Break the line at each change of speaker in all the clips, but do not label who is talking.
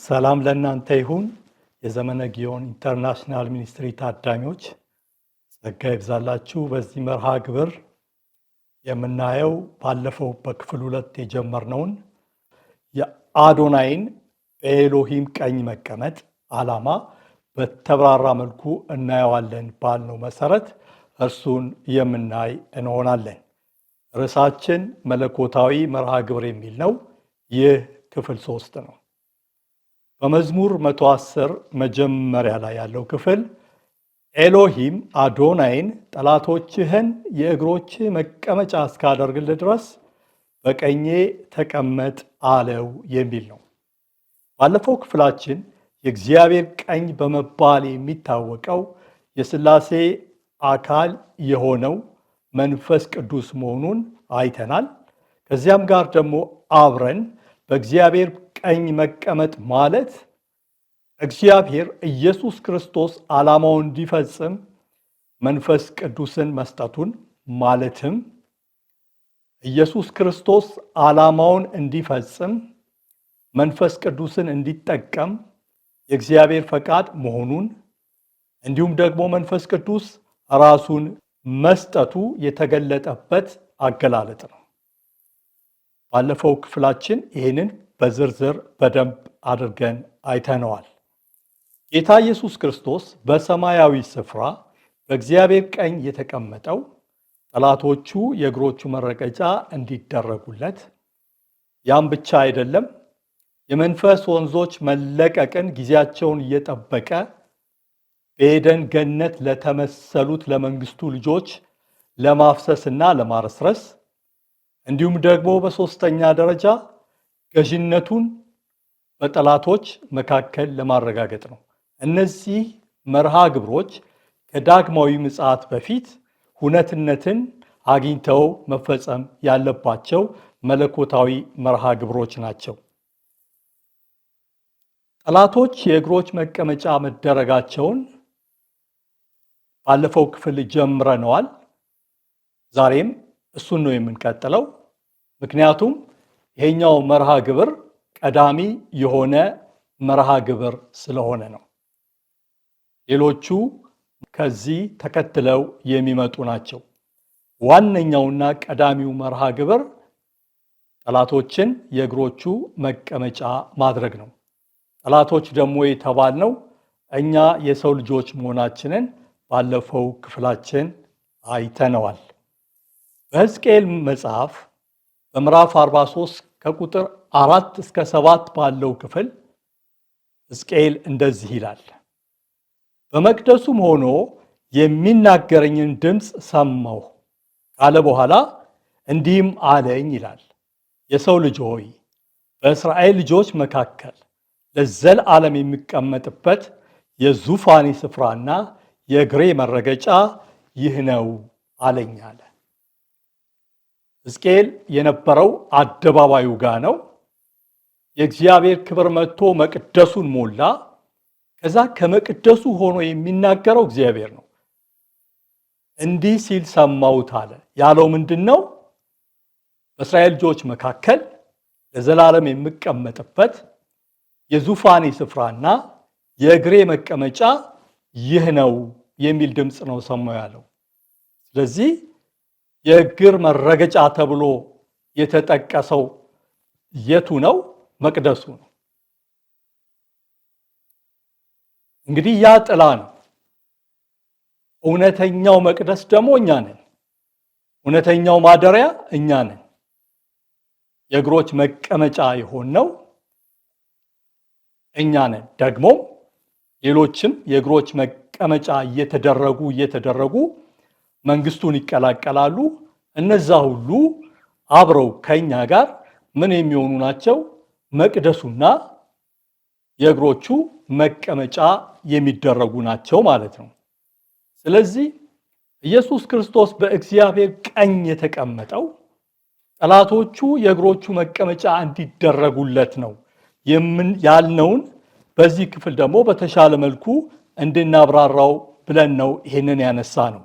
ሰላም ለእናንተ ይሁን። የዘመነ ጊዮን ኢንተርናሽናል ሚኒስትሪ ታዳሚዎች ጸጋ ይብዛላችሁ። በዚህ መርሃ ግብር የምናየው ባለፈው በክፍል 2 የጀመርነውን የአዶናይን በኤሎሂም ቀኝ መቀመጥ ዓላማ በተብራራ መልኩ እናየዋለን ባልነው መሰረት እርሱን የምናይ እንሆናለን። ርዕሳችን መለኮታዊ መርሃ ግብር የሚል ነው። ይህ ክፍል 3 ነው። በመዝሙር 110 መጀመሪያ ላይ ያለው ክፍል ኤሎሂም አዶናይን ጠላቶችህን የእግሮች መቀመጫ እስካደርግልህ ድረስ በቀኜ ተቀመጥ አለው የሚል ነው። ባለፈው ክፍላችን የእግዚአብሔር ቀኝ በመባል የሚታወቀው የሥላሴ አካል የሆነው መንፈስ ቅዱስ መሆኑን አይተናል። ከዚያም ጋር ደግሞ አብረን በእግዚአብሔር ቀኝ መቀመጥ ማለት እግዚአብሔር ኢየሱስ ክርስቶስ ዓላማውን እንዲፈጽም መንፈስ ቅዱስን መስጠቱን ማለትም ኢየሱስ ክርስቶስ ዓላማውን እንዲፈጽም መንፈስ ቅዱስን እንዲጠቀም የእግዚአብሔር ፈቃድ መሆኑን እንዲሁም ደግሞ መንፈስ ቅዱስ ራሱን መስጠቱ የተገለጠበት አገላለጥ ነው። ባለፈው ክፍላችን ይህንን በዝርዝር በደንብ አድርገን አይተነዋል። ጌታ ኢየሱስ ክርስቶስ በሰማያዊ ስፍራ በእግዚአብሔር ቀኝ የተቀመጠው ጠላቶቹ የእግሮቹ መረገጫ እንዲደረጉለት፣ ያም ብቻ አይደለም፣ የመንፈስ ወንዞች መለቀቅን ጊዜያቸውን እየጠበቀ በኤደን ገነት ለተመሰሉት ለመንግስቱ ልጆች ለማፍሰስና ለማረስረስ እንዲሁም ደግሞ በሶስተኛ ደረጃ ገዥነቱን በጠላቶች መካከል ለማረጋገጥ ነው። እነዚህ መርሃ ግብሮች ከዳግማዊ ምጽአት በፊት ሁነትነትን አግኝተው መፈጸም ያለባቸው መለኮታዊ መርሃ ግብሮች ናቸው። ጠላቶች የእግሮች መቀመጫ መደረጋቸውን ባለፈው ክፍል ጀምረነዋል። ዛሬም እሱን ነው የምንቀጥለው። ምክንያቱም ይሄኛው መርሃ ግብር ቀዳሚ የሆነ መርሃ ግብር ስለሆነ ነው። ሌሎቹ ከዚህ ተከትለው የሚመጡ ናቸው። ዋነኛውና ቀዳሚው መርሃ ግብር ጠላቶችን የእግሮቹ መቀመጫ ማድረግ ነው። ጠላቶች ደግሞ የተባልነው እኛ የሰው ልጆች መሆናችንን ባለፈው ክፍላችን አይተነዋል። በሕዝቅኤል መጽሐፍ በምዕራፍ 43 ከቁጥር 4 እስከ 7 ባለው ክፍል ሕዝቅኤል እንደዚህ ይላል። በመቅደሱም ሆኖ የሚናገረኝን ድምፅ ሰማሁ ካለ በኋላ እንዲህም አለኝ ይላል። የሰው ልጅ ሆይ በእስራኤል ልጆች መካከል ለዘላለም የሚቀመጥበት የዙፋኔ ስፍራና የእግሬ መረገጫ ይህ ነው አለኝ አለ። ሕዝቅኤል የነበረው አደባባዩ ጋር ነው። የእግዚአብሔር ክብር መጥቶ መቅደሱን ሞላ። ከዛ ከመቅደሱ ሆኖ የሚናገረው እግዚአብሔር ነው። እንዲህ ሲል ሰማሁት አለ። ያለው ምንድን ነው? በእስራኤል ልጆች መካከል ለዘላለም የምቀመጥበት የዙፋኔ ስፍራና የእግሬ መቀመጫ ይህ ነው የሚል ድምፅ ነው ሰማሁ ያለው። ስለዚህ የእግር መረገጫ ተብሎ የተጠቀሰው የቱ ነው? መቅደሱ ነው። እንግዲህ ያ ጥላ ነው። እውነተኛው መቅደስ ደግሞ እኛ ነን። እውነተኛው ማደሪያ እኛ ነን። የእግሮች መቀመጫ የሆነው እኛ ነን። ደግሞ ሌሎችም የእግሮች መቀመጫ እየተደረጉ መንግስቱን ይቀላቀላሉ። እነዛ ሁሉ አብረው ከኛ ጋር ምን የሚሆኑ ናቸው? መቅደሱና የእግሮቹ መቀመጫ የሚደረጉ ናቸው ማለት ነው። ስለዚህ ኢየሱስ ክርስቶስ በእግዚአብሔር ቀኝ የተቀመጠው ጠላቶቹ የእግሮቹ መቀመጫ እንዲደረጉለት ነው ያልነውን በዚህ ክፍል ደግሞ በተሻለ መልኩ እንድናብራራው ብለን ነው ይሄንን ያነሳ ነው።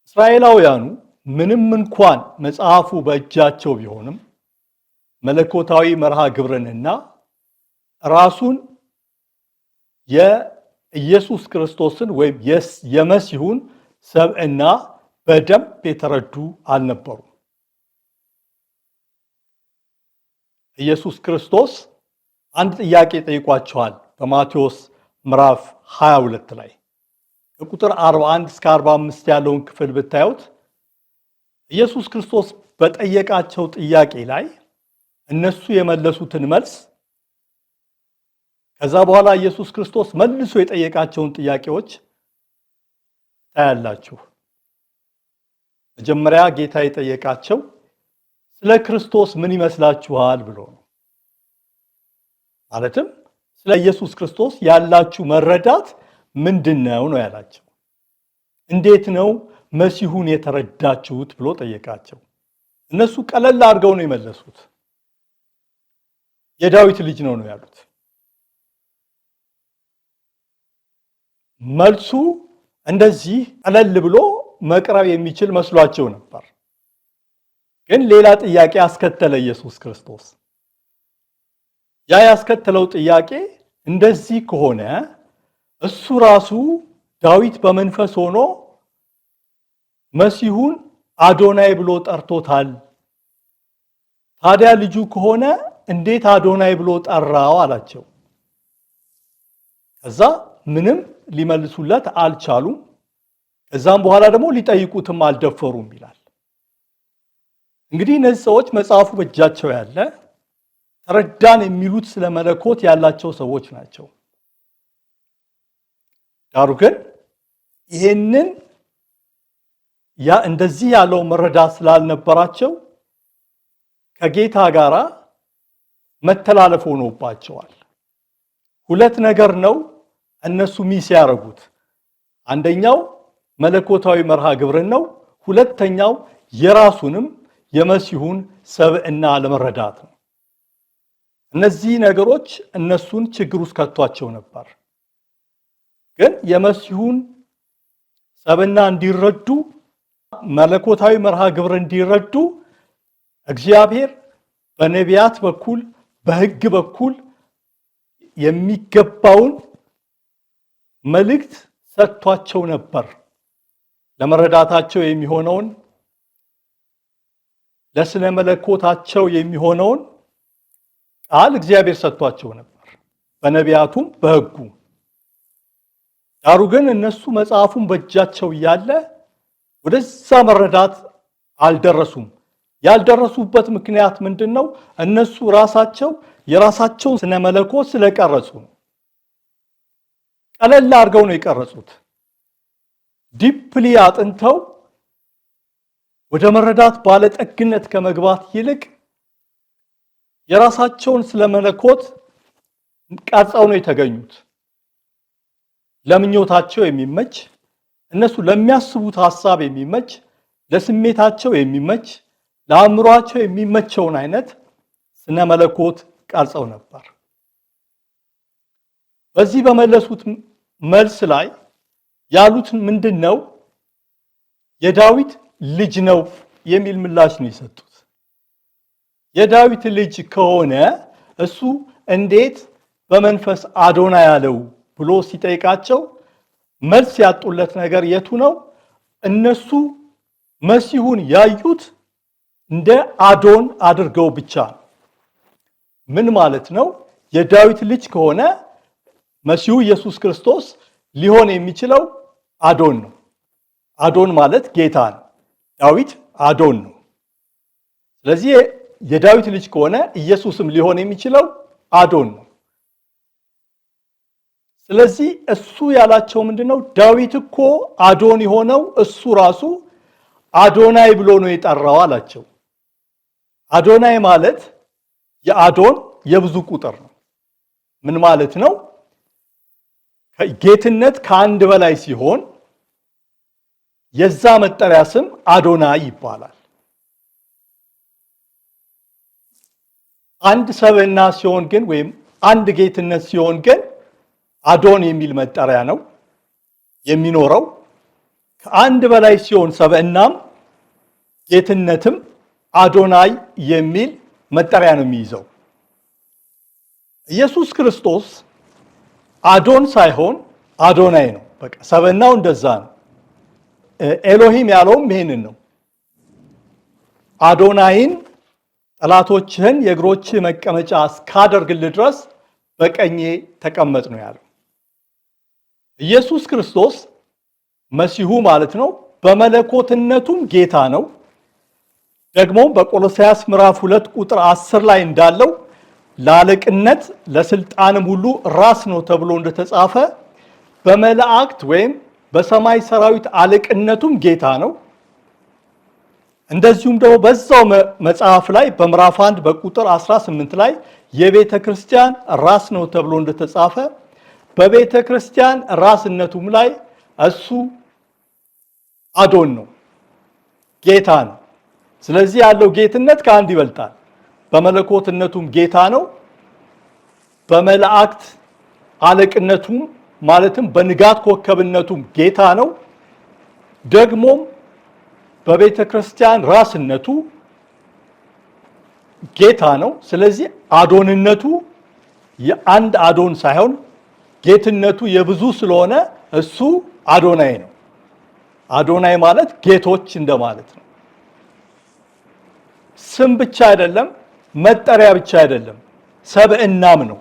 እስራኤላውያኑ ምንም እንኳን መጽሐፉ በእጃቸው ቢሆንም መለኮታዊ መርሃ ግብርንና ራሱን የኢየሱስ ክርስቶስን ወይም የመሲሁን ሰብዕና በደንብ የተረዱ አልነበሩም። ኢየሱስ ክርስቶስ አንድ ጥያቄ ጠይቋቸዋል። በማቴዎስ ምዕራፍ 22 ላይ ከቁጥር 41 እስከ 45 ያለውን ክፍል ብታዩት ኢየሱስ ክርስቶስ በጠየቃቸው ጥያቄ ላይ እነሱ የመለሱትን መልስ ከዛ በኋላ ኢየሱስ ክርስቶስ መልሶ የጠየቃቸውን ጥያቄዎች ታያላችሁ። መጀመሪያ ጌታ የጠየቃቸው ስለ ክርስቶስ ምን ይመስላችኋል ብሎ ነው። ማለትም ስለ ኢየሱስ ክርስቶስ ያላችሁ መረዳት ምንድነው ነው ያላቸው። እንዴት ነው መሲሁን የተረዳችሁት ብሎ ጠየቃቸው። እነሱ ቀለል አድርገው ነው የመለሱት። የዳዊት ልጅ ነው ያሉት። መልሱ እንደዚህ ቀለል ብሎ መቅረብ የሚችል መስሏቸው ነበር። ግን ሌላ ጥያቄ አስከተለ ኢየሱስ ክርስቶስ። ያ ያስከተለው ጥያቄ እንደዚህ ከሆነ እሱ ራሱ ዳዊት በመንፈስ ሆኖ መሲሁን አዶናይ ብሎ ጠርቶታል። ታዲያ ልጁ ከሆነ እንዴት አዶናይ ብሎ ጠራው አላቸው። ከዛ ምንም ሊመልሱለት አልቻሉም። ከዛም በኋላ ደግሞ ሊጠይቁትም አልደፈሩም ይላል። እንግዲህ እነዚህ ሰዎች መጽሐፉ በእጃቸው ያለ ተረዳን የሚሉት ስለ መለኮት ያላቸው ሰዎች ናቸው። ዳሩ ግን ይሄንን እንደዚህ ያለው መረዳት ስላልነበራቸው ከጌታ ጋራ መተላለፍ ሆኖባቸዋል። ሁለት ነገር ነው እነሱ ሚስ ያደረጉት። አንደኛው መለኮታዊ መርሃ ግብርን ነው። ሁለተኛው የራሱንም የመሲሁን ሰብዕና ለመረዳት ነው። እነዚህ ነገሮች እነሱን ችግር ውስጥ ከቷቸው ነበር። ግን የመሲሁን ሰብዕና እንዲረዱ መለኮታዊ መርሃ ግብር እንዲረዱ እግዚአብሔር በነቢያት በኩል በሕግ በኩል የሚገባውን መልእክት ሰጥቷቸው ነበር። ለመረዳታቸው የሚሆነውን ለስነ መለኮታቸው የሚሆነውን ቃል እግዚአብሔር ሰጥቷቸው ነበር በነቢያቱም በሕጉ። ዳሩ ግን እነሱ መጽሐፉን በእጃቸው እያለ ወደዛ መረዳት አልደረሱም። ያልደረሱበት ምክንያት ምንድነው? እነሱ ራሳቸው የራሳቸውን ስነ መለኮት ስለቀረጹ ነው። ቀለል አድርገው ነው የቀረጹት። ዲፕሊ አጥንተው ወደ መረዳት ባለጠግነት ከመግባት ይልቅ የራሳቸውን ስለ መለኮት ቀርጸው ነው የተገኙት። ለምኞታቸው የሚመች እነሱ ለሚያስቡት ሐሳብ የሚመች ለስሜታቸው የሚመች ለአእምሯቸው የሚመቸውን አይነት ስነ መለኮት ቀርጸው ነበር። በዚህ በመለሱት መልስ ላይ ያሉት ምንድነው? የዳዊት ልጅ ነው የሚል ምላሽ ነው የሰጡት። የዳዊት ልጅ ከሆነ እሱ እንዴት በመንፈስ አዶና ያለው ብሎ ሲጠይቃቸው መልስ ያጡለት ነገር የቱ ነው? እነሱ መሲሁን ያዩት እንደ አዶን አድርገው ብቻ ነው። ምን ማለት ነው? የዳዊት ልጅ ከሆነ መሲሁ ኢየሱስ ክርስቶስ ሊሆን የሚችለው አዶን ነው። አዶን ማለት ጌታ ነው። ዳዊት አዶን ነው። ስለዚህ የዳዊት ልጅ ከሆነ ኢየሱስም ሊሆን የሚችለው አዶን ነው። ስለዚህ እሱ ያላቸው ምንድነው? ዳዊት እኮ አዶን የሆነው እሱ ራሱ አዶናይ ብሎ ነው የጠራው አላቸው። አዶናይ ማለት የአዶን የብዙ ቁጥር ነው። ምን ማለት ነው? ጌትነት ከአንድ በላይ ሲሆን የዛ መጠሪያ ስም አዶናይ ይባላል። አንድ ሰብዕና ሲሆን ግን ወይም አንድ ጌትነት ሲሆን ግን አዶን የሚል መጠሪያ ነው የሚኖረው። ከአንድ በላይ ሲሆን ሰብዕናም ጌትነትም አዶናይ የሚል መጠሪያ ነው የሚይዘው። ኢየሱስ ክርስቶስ አዶን ሳይሆን አዶናይ ነው። በቃ ሰብዕናው እንደዛ ነው። ኤሎሂም ያለውም ይሄንን ነው። አዶናይን ጠላቶችህን የእግሮችህ መቀመጫ እስካደርግልህ ድረስ በቀኜ ተቀመጥ ነው ያለው። ኢየሱስ ክርስቶስ መሲሁ ማለት ነው። በመለኮትነቱም ጌታ ነው። ደግሞ በቆሎሳይስ ምዕራፍ 2 ቁጥር 10 ላይ እንዳለው ለአለቅነት ለስልጣንም ሁሉ ራስ ነው ተብሎ እንደተጻፈ በመላእክት ወይም በሰማይ ሰራዊት አለቅነቱም ጌታ ነው። እንደዚሁም ደግሞ በዛው መጽሐፍ ላይ በምዕራፍ 1 በቁጥር 18 ላይ የቤተ ክርስቲያን ራስ ነው ተብሎ እንደተጻፈ በቤተ ክርስቲያን ራስነቱም ላይ እሱ አዶን ነው፣ ጌታ ነው። ስለዚህ ያለው ጌትነት ከአንድ ይበልጣል። በመለኮትነቱም ጌታ ነው። በመላእክት አለቅነቱም ማለትም በንጋት ኮከብነቱም ጌታ ነው። ደግሞም በቤተ ክርስቲያን ራስነቱ ጌታ ነው። ስለዚህ አዶንነቱ የአንድ አዶን ሳይሆን ጌትነቱ የብዙ ስለሆነ እሱ አዶናይ ነው። አዶናይ ማለት ጌቶች እንደማለት ነው። ስም ብቻ አይደለም፣ መጠሪያ ብቻ አይደለም፣ ሰብዕናም ነው።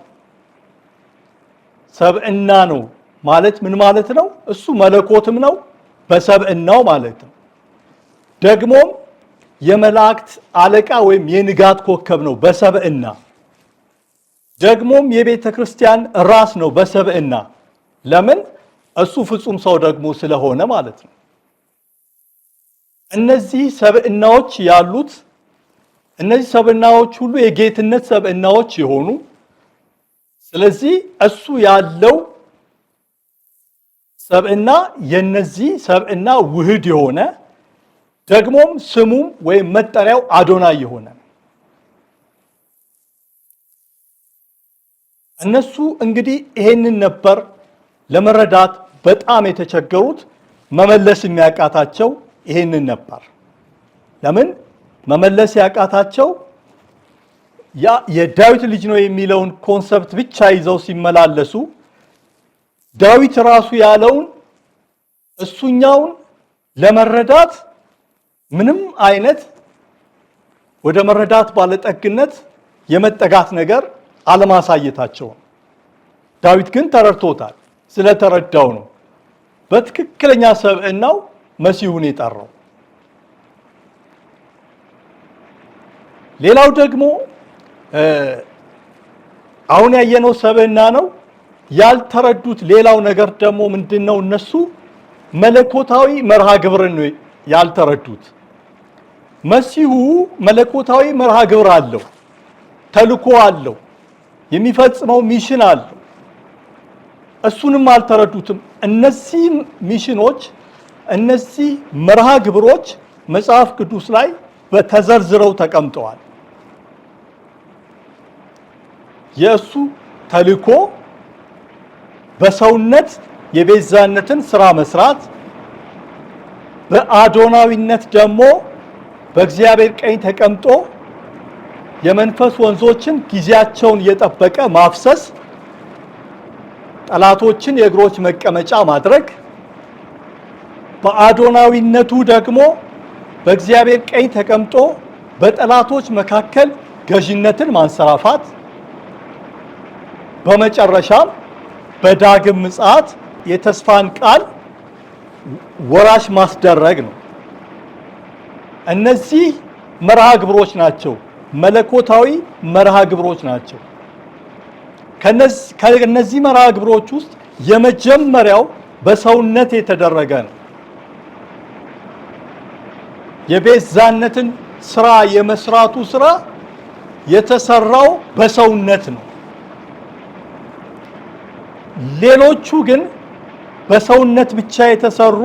ሰብዕና ነው ማለት ምን ማለት ነው? እሱ መለኮትም ነው በሰብዕናው ማለት ነው። ደግሞም የመላእክት አለቃ ወይም የንጋት ኮከብ ነው በሰብዕና። ደግሞም የቤተ ክርስቲያን ራስ ነው በሰብዕና። ለምን? እሱ ፍጹም ሰው ደግሞ ስለሆነ ማለት ነው። እነዚህ ሰብዕናዎች ያሉት እነዚህ ሰብዕናዎች ሁሉ የጌትነት ሰብዕናዎች የሆኑ ስለዚህ እሱ ያለው ሰብዕና የነዚህ ሰብዕና ውህድ የሆነ ደግሞም ስሙም ወይም መጠሪያው አዶናይ የሆነ እነሱ እንግዲህ ይሄንን ነበር ለመረዳት በጣም የተቸገሩት። መመለስ የሚያቃታቸው ይሄንን ነበር። ለምን መመለስ ያቃታቸው? ያ የዳዊት ልጅ ነው የሚለውን ኮንሰፕት ብቻ ይዘው ሲመላለሱ ዳዊት ራሱ ያለውን እሱኛውን ለመረዳት ምንም አይነት ወደ መረዳት ባለጠግነት የመጠጋት ነገር አለማሳየታቸው። ዳዊት ግን ተረድቶታል። ስለተረዳው ነው በትክክለኛ ሰብዕናው መሲሁን የጠራው። ሌላው ደግሞ አሁን ያየነው ሰብዕና ነው። ያልተረዱት ሌላው ነገር ደግሞ ምንድነው? እነሱ መለኮታዊ መርሃ ግብርን ነው ያልተረዱት። መሲሁ መለኮታዊ መርሃ ግብር አለው፣ ተልኮ አለው፣ የሚፈጽመው ሚሽን አለው። እሱንም አልተረዱትም። እነዚህ ሚሽኖች እነዚህ መርሃ ግብሮች መጽሐፍ ቅዱስ ላይ በተዘርዝረው ተቀምጠዋል። የእሱ ተልኮ በሰውነት የቤዛነትን ስራ መስራት፣ በአዶናዊነት ደግሞ በእግዚአብሔር ቀኝ ተቀምጦ የመንፈስ ወንዞችን ጊዜያቸውን እየጠበቀ ማፍሰስ፣ ጠላቶችን የእግሮች መቀመጫ ማድረግ፣ በአዶናዊነቱ ደግሞ በእግዚአብሔር ቀኝ ተቀምጦ በጠላቶች መካከል ገዥነትን ማንሰራፋት፣ በመጨረሻም በዳግም ምጽአት የተስፋን ቃል ወራሽ ማስደረግ ነው። እነዚህ መርሃ ግብሮች ናቸው፣ መለኮታዊ መርሃ ግብሮች ናቸው። ከነዚህ መርሃ ግብሮች ውስጥ የመጀመሪያው በሰውነት የተደረገ ነው። የቤዛነትን ስራ የመስራቱ ስራ የተሰራው በሰውነት ነው። ሌሎቹ ግን በሰውነት ብቻ የተሰሩ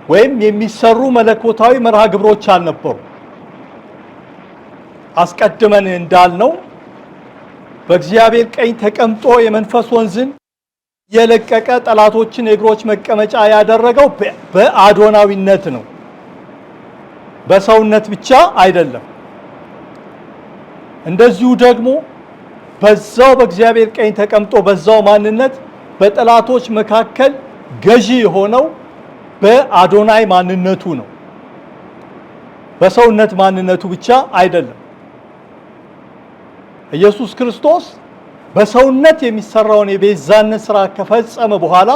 ወይም የሚሰሩ መለኮታዊ መርሃ ግብሮች አልነበሩ። አስቀድመን እንዳልነው በእግዚአብሔር ቀኝ ተቀምጦ የመንፈስ ወንዝን የለቀቀ ጠላቶችን የእግሮች መቀመጫ ያደረገው በአዶናዊነት ነው፣ በሰውነት ብቻ አይደለም። እንደዚሁ ደግሞ በዛው በእግዚአብሔር ቀኝ ተቀምጦ በዛው ማንነት በጠላቶች መካከል ገዢ የሆነው በአዶናይ ማንነቱ ነው፣ በሰውነት ማንነቱ ብቻ አይደለም። ኢየሱስ ክርስቶስ በሰውነት የሚሰራውን የቤዛነት ሥራ ከፈጸመ በኋላ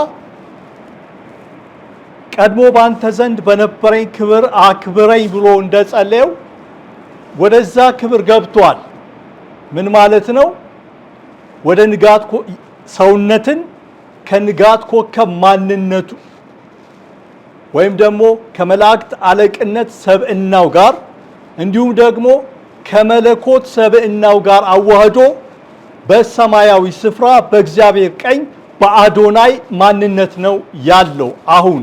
ቀድሞ ባንተ ዘንድ በነበረኝ ክብር አክብረኝ ብሎ እንደጸለየው ወደዛ ክብር ገብቷል። ምን ማለት ነው? ወደ ንጋት ሰውነትን ከንጋት ኮከብ ማንነቱ ወይም ደግሞ ከመላእክት አለቅነት ሰብዕናው ጋር እንዲሁም ደግሞ ከመለኮት ሰብዕናው ጋር አዋህዶ በሰማያዊ ስፍራ በእግዚአብሔር ቀኝ በአዶናይ ማንነት ነው ያለው። አሁን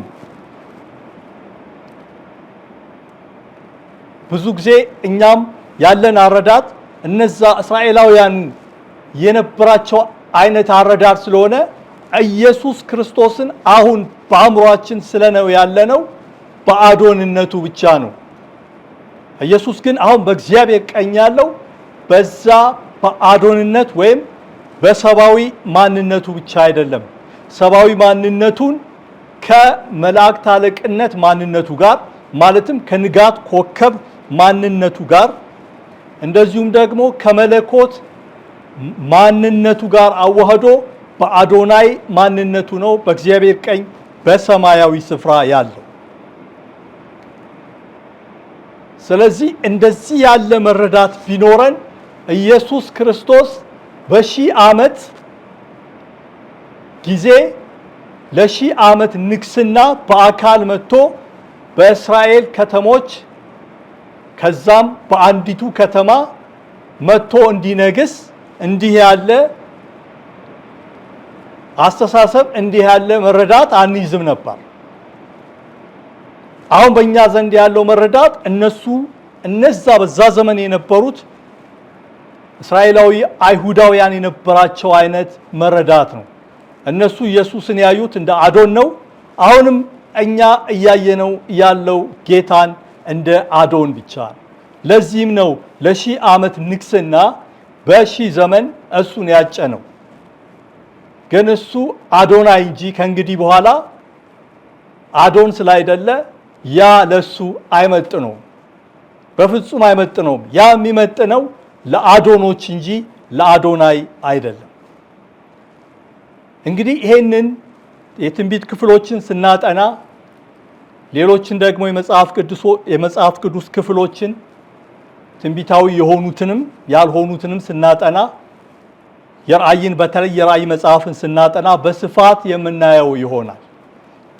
ብዙ ጊዜ እኛም ያለን አረዳድ እነዛ እስራኤላውያን የነበራቸው አይነት አረዳድ ስለሆነ ኢየሱስ ክርስቶስን አሁን በአእምሯችን ስለነው ያለነው በአዶንነቱ ብቻ ነው። ኢየሱስ ግን አሁን በእግዚአብሔር ቀኝ ያለው በዛ በአዶንነት ወይም በሰባዊ ማንነቱ ብቻ አይደለም። ሰባዊ ማንነቱን ከመላእክት አለቅነት ማንነቱ ጋር ማለትም ከንጋት ኮከብ ማንነቱ ጋር እንደዚሁም ደግሞ ከመለኮት ማንነቱ ጋር አዋህዶ በአዶናይ ማንነቱ ነው በእግዚአብሔር ቀኝ በሰማያዊ ስፍራ ያለው። ስለዚህ እንደዚህ ያለ መረዳት ቢኖረን ኢየሱስ ክርስቶስ በሺህ ዓመት ጊዜ ለሺህ ዓመት ንግስና በአካል መጥቶ በእስራኤል ከተሞች ከዛም በአንዲቱ ከተማ መጥቶ እንዲነግስ እንዲህ ያለ አስተሳሰብ እንዲህ ያለ መረዳት አንይዝም ነበር። አሁን በእኛ ዘንድ ያለው መረዳት እነዛ በዛ ዘመን የነበሩት እስራኤላዊ አይሁዳውያን የነበራቸው አይነት መረዳት ነው። እነሱ ኢየሱስን ያዩት እንደ አዶን ነው። አሁንም እኛ እያየነው ያለው ጌታን እንደ አዶን ብቻ። ለዚህም ነው ለሺህ ዓመት ንግስና በሺህ ዘመን እሱን ያጨ ነው። ግን እሱ አዶናይ እንጂ ከእንግዲህ በኋላ አዶን ስላይደለ ያ ለሱ አይመጥነውም፣ በፍጹም አይመጥነውም። ያ የሚመጥነው ለአዶኖች እንጂ ለአዶናይ አይደለም። እንግዲህ ይሄንን የትንቢት ክፍሎችን ስናጠና ሌሎችን ደግሞ የመጽሐፍ ቅዱስ ክፍሎችን ትንቢታዊ የሆኑትንም ያልሆኑትንም ስናጠና የራእይን በተለይ የራእይ መጽሐፍን ስናጠና በስፋት የምናየው ይሆናል።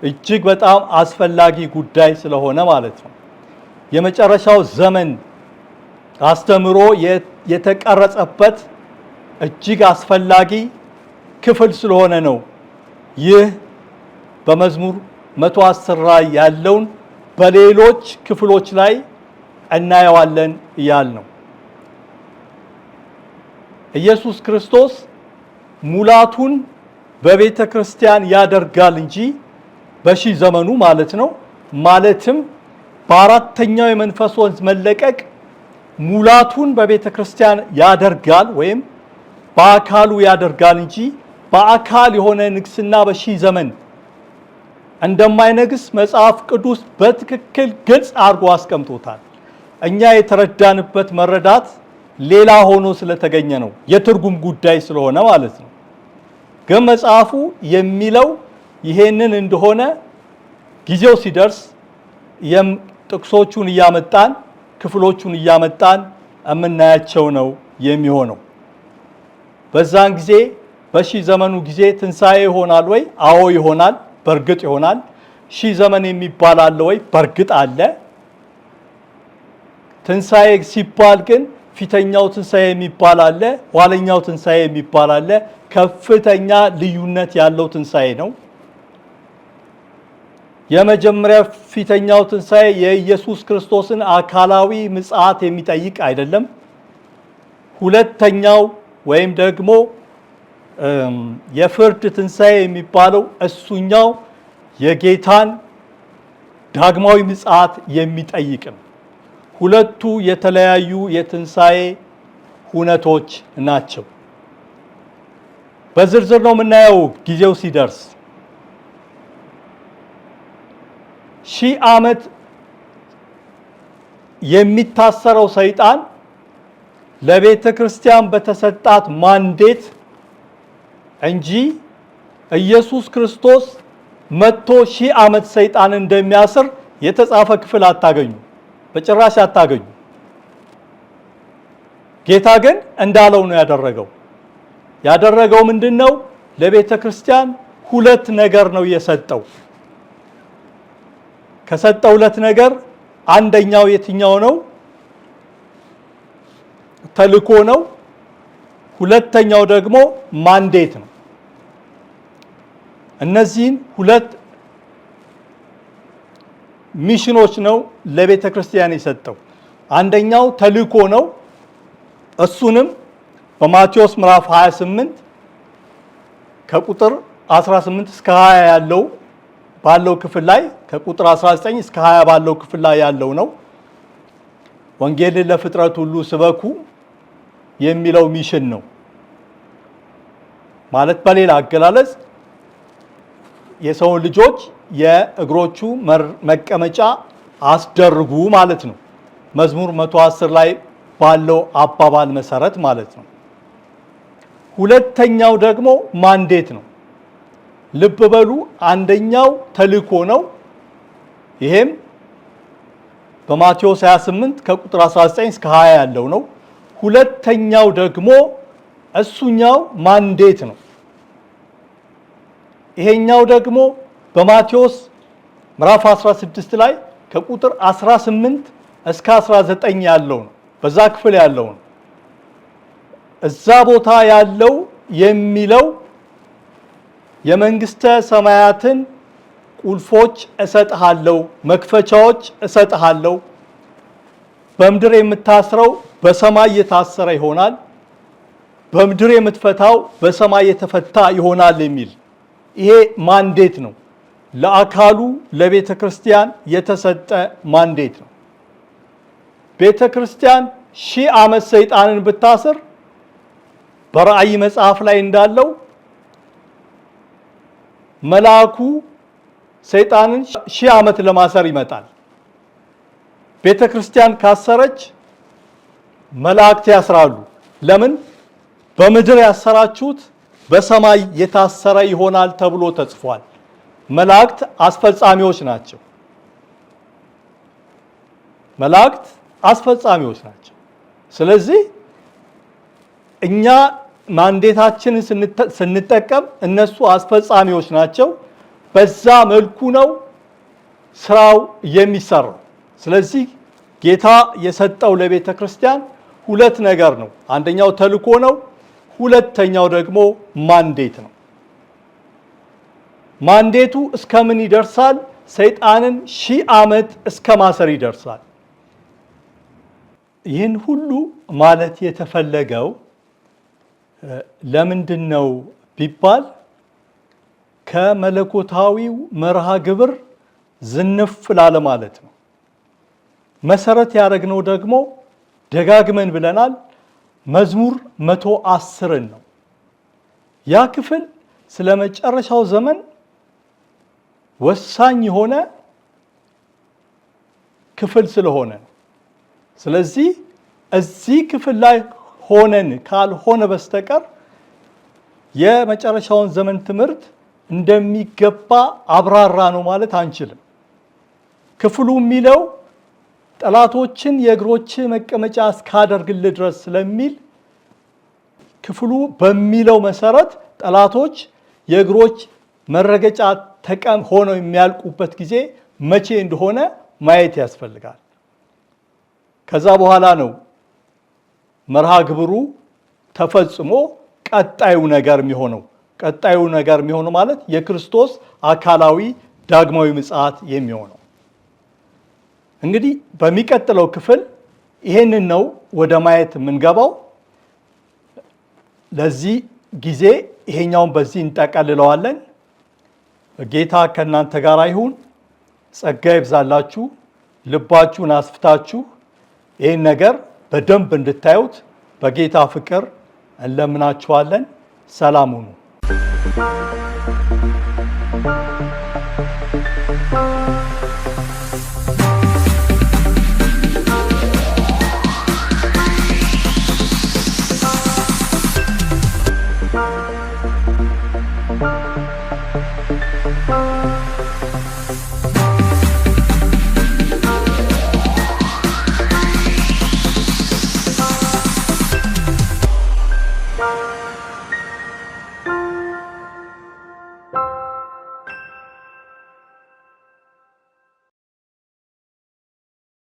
እጅግ በጣም አስፈላጊ ጉዳይ ስለሆነ ማለት ነው። የመጨረሻው ዘመን አስተምሮ የተቀረጸበት እጅግ አስፈላጊ ክፍል ስለሆነ ነው ይህ በመዝሙር 110 ላይ ያለውን በሌሎች ክፍሎች ላይ እናየዋለን ያልነው። ኢየሱስ ክርስቶስ ሙላቱን በቤተ ክርስቲያን ያደርጋል እንጂ በሺህ ዘመኑ ማለት ነው። ማለትም በአራተኛው የመንፈስ ወንዝ መለቀቅ ሙላቱን በቤተ ክርስቲያን ያደርጋል ወይም በአካሉ ያደርጋል እንጂ በአካል የሆነ ንግስና በሺህ ዘመን እንደማይነግስ መጽሐፍ ቅዱስ በትክክል ግልጽ አድርጎ አስቀምጦታል። እኛ የተረዳንበት መረዳት ሌላ ሆኖ ስለተገኘ ነው፣ የትርጉም ጉዳይ ስለሆነ ማለት ነው። ግን መጽሐፉ የሚለው ይሄንን እንደሆነ ጊዜው ሲደርስ ጥቅሶቹን እያመጣን ክፍሎቹን እያመጣን የምናያቸው ነው የሚሆነው። በዛን ጊዜ በሺህ ዘመኑ ጊዜ ትንሣኤ ይሆናል ወይ? አዎ ይሆናል፣ በእርግጥ ይሆናል። ሺህ ዘመን የሚባል አለ ወይ? በእርግጥ አለ። ትንሣኤ ሲባል ግን ፊተኛው ትንሣኤ የሚባል አለ፣ ኋለኛው ትንሣኤ የሚባል አለ። ከፍተኛ ልዩነት ያለው ትንሣኤ ነው። የመጀመሪያ ፊተኛው ትንሣኤ የኢየሱስ ክርስቶስን አካላዊ ምጽአት የሚጠይቅ አይደለም። ሁለተኛው ወይም ደግሞ የፍርድ ትንሣኤ የሚባለው እሱኛው የጌታን ዳግማዊ ምጽአት የሚጠይቅ ነው። ሁለቱ የተለያዩ የትንሣኤ ሁነቶች ናቸው። በዝርዝር ነው የምናየው ጊዜው ሲደርስ። 1000 ዓመት የሚታሰረው ሰይጣን ለቤተ ክርስቲያን በተሰጣት ማንዴት እንጂ ኢየሱስ ክርስቶስ መጥቶ 1000 ዓመት ሰይጣን እንደሚያስር የተጻፈ ክፍል አታገኙ፣ በጭራሽ አታገኙ። ጌታ ግን እንዳለው ነው ያደረገው። ያደረገው ምንድነው? ለቤተ ክርስቲያን ሁለት ነገር ነው የሰጠው። ከሰጠው ሁለት ነገር አንደኛው የትኛው ነው? ተልእኮ ነው። ሁለተኛው ደግሞ ማንዴት ነው። እነዚህን ሁለት ሚሽኖች ነው ለቤተ ክርስቲያን የሰጠው። አንደኛው ተልእኮ ነው። እሱንም በማቴዎስ ምዕራፍ 28 ከቁጥር 18 እስከ 20 ያለው ባለው ክፍል ላይ ከቁጥር 19 እስከ 20 ባለው ክፍል ላይ ያለው ነው። ወንጌልን ለፍጥረት ሁሉ ስበኩ የሚለው ሚሽን ነው ማለት። በሌላ አገላለጽ የሰው ልጆች የእግሮቹ መቀመጫ አስደርጉ ማለት ነው። መዝሙር 110 ላይ ባለው አባባል መሰረት ማለት ነው። ሁለተኛው ደግሞ ማንዴት ነው። ልብ በሉ፣ አንደኛው ተልእኮ ነው። ይሄም በማቴዎስ 28 ከቁጥር 19 እስከ 20 ያለው ነው። ሁለተኛው ደግሞ እሱኛው ማንዴት ነው። ይሄኛው ደግሞ በማቴዎስ ምዕራፍ 16 ላይ ከቁጥር 18 እስከ 19 ያለው ነው። በዛ ክፍል ያለው ነው። እዛ ቦታ ያለው የሚለው የመንግስተ ሰማያትን ቁልፎች እሰጥሃለሁ፣ መክፈቻዎች እሰጥሃለሁ፣ በምድር የምታስረው በሰማይ የታሰረ ይሆናል፣ በምድር የምትፈታው በሰማይ የተፈታ ይሆናል የሚል ይሄ ማንዴት ነው። ለአካሉ ለቤተ ክርስቲያን የተሰጠ ማንዴት ነው። ቤተ ክርስቲያን 1000 ዓመት ሰይጣንን ብታስር በራእይ መጽሐፍ ላይ እንዳለው መልአኩ ሰይጣንን 1000 ዓመት ለማሰር ይመጣል። ቤተ ክርስቲያን ካሰረች መላእክት ያስራሉ። ለምን? በምድር ያሰራችሁት በሰማይ የታሰረ ይሆናል ተብሎ ተጽፏል። መላእክት አስፈጻሚዎች ናቸው። መላእክት አስፈጻሚዎች ናቸው። ስለዚህ እኛ ማንዴታችንን ስንጠቀም እነሱ አስፈጻሚዎች ናቸው። በዛ መልኩ ነው ስራው የሚሰራው። ስለዚህ ጌታ የሰጠው ለቤተ ክርስቲያን ሁለት ነገር ነው። አንደኛው ተልእኮ ነው። ሁለተኛው ደግሞ ማንዴት ነው። ማንዴቱ እስከምን ይደርሳል? ሰይጣንን 1000 ዓመት እስከ ማሰር ይደርሳል። ይህን ሁሉ ማለት የተፈለገው ለምንድን ነው ቢባል ከመለኮታዊው መርሃ ግብር ዝንፍ ላለ ማለት ነው። መሰረት ያደረግነው ደግሞ ደጋግመን ብለናል፣ መዝሙር 110 ነው። ያ ክፍል ስለ መጨረሻው ዘመን ወሳኝ የሆነ ክፍል ስለሆነ፣ ስለዚህ እዚህ ክፍል ላይ ሆነን ካልሆነ በስተቀር የመጨረሻውን ዘመን ትምህርት እንደሚገባ አብራራ ነው ማለት አንችልም። ክፍሉ የሚለው ጠላቶችን የእግሮች መቀመጫ እስካደርግልህ ድረስ ስለሚል ክፍሉ በሚለው መሰረት ጠላቶች የእግሮች መረገጫ ተቀም ሆነው የሚያልቁበት ጊዜ መቼ እንደሆነ ማየት ያስፈልጋል። ከዛ በኋላ ነው መርሃ ግብሩ ተፈጽሞ ቀጣዩ ነገር የሚሆነው። ቀጣዩ ነገር የሚሆነው ማለት የክርስቶስ አካላዊ ዳግማዊ ምጽአት የሚሆነው። እንግዲህ በሚቀጥለው ክፍል ይሄንን ነው ወደ ማየት የምንገባው። ለዚህ ጊዜ ይሄኛውን በዚህ እንጠቀልለዋለን። ጌታ ከእናንተ ጋር ይሁን። ጸጋ ይብዛላችሁ። ልባችሁን አስፍታችሁ ይህን ነገር በደንብ እንድታዩት በጌታ ፍቅር እንለምናችኋለን። ሰላም ሁኑ።